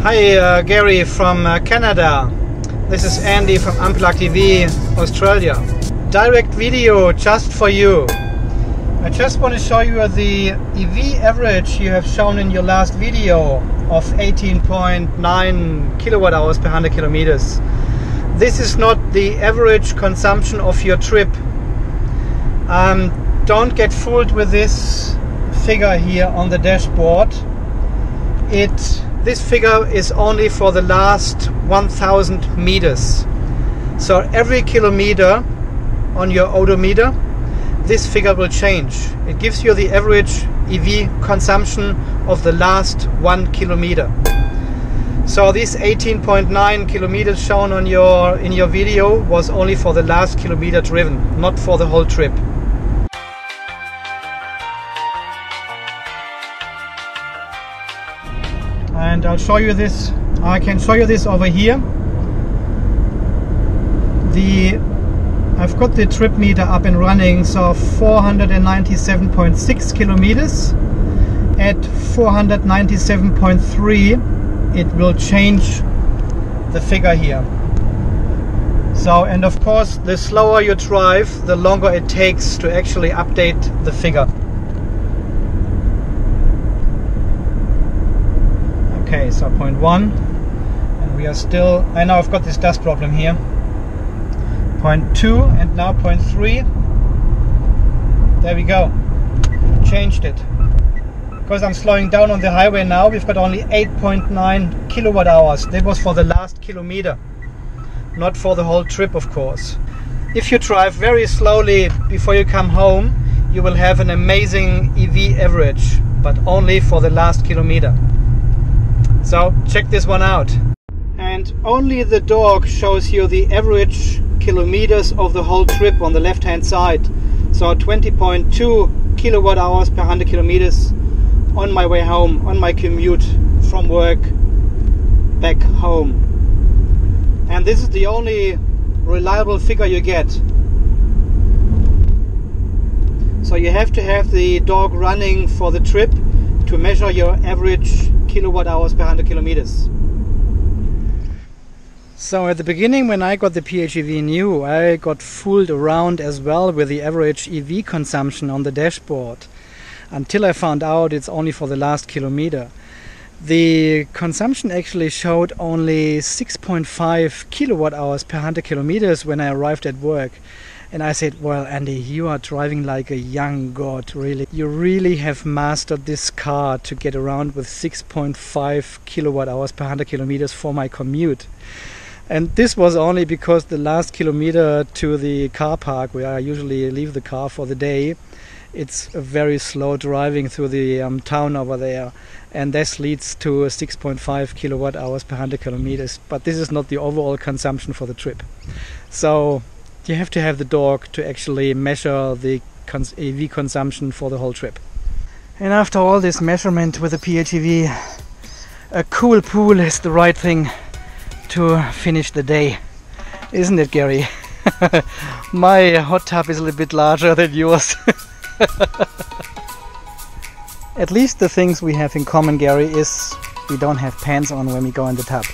Hi, Gary from Canada. This is Andy from Unplugged EV, Australia. Direct video just for you. I just want to show you the EV average you have shown in your last video of 18.9 kilowatt hours per 100 kilometers. This is not the average consumption of your trip. Don't get fooled with this figure here on the dashboard. This figure is only for the last 1000 meters. So every kilometer on your odometer, this figure will change. It gives you the average EV consumption of the last 1 kilometer. So this 18.9 kilometers shown on in your video was only for the last kilometer driven, not for the whole trip. And I'll show you this. I can show you this over here. I've got the trip meter up and running, so 497.6 kilometers. At 497.3 it will change the figure here. So, and of course, the slower you drive, the longer it takes to actually update the figure. Okay, so 0.1, and we are still, I know I've got this dust problem here. 0.2 and now 0.3. There we go. Changed it. Because I'm slowing down on the highway now, we've got only 8.9 kilowatt hours. That was for the last kilometer, not for the whole trip, of course. If you drive very slowly before you come home, you will have an amazing EV average, but only for the last kilometer. So check this one out. And only the dog shows you the average kilometers of the whole trip on the left hand side. So 20.2 kilowatt hours per 100 kilometers on my way home, on my commute from work back home. And this is the only reliable figure you get. So you have to have the dog running for the trip to measure your average kilowatt hours per 100 kilometers. So at the beginning, when I got the PHEV new, I got fooled around as well with the average EV consumption on the dashboard, until I found out it's only for the last kilometer. The consumption actually showed only 6.5 kilowatt hours per 100 kilometers when I arrived at work. And I said, well, Andy, you are driving like a young god, really. You really have mastered this car to get around with 6.5 kilowatt hours per 100 kilometers for my commute. And this was only because the last kilometer to the car park, where I usually leave the car for the day, it's a very slow driving through the town over there. And this leads to 6.5 kilowatt hours per 100 kilometers. But this is not the overall consumption for the trip. So you have to have the dog to actually measure the EV consumption for the whole trip. And after all this measurement with the PHEV, a cool pool is the right thing to finish the day. Isn't it, Gary? My hot tub is a little bit larger than yours. At least the things we have in common, Gary, is we don't have pants on when we go in the tub.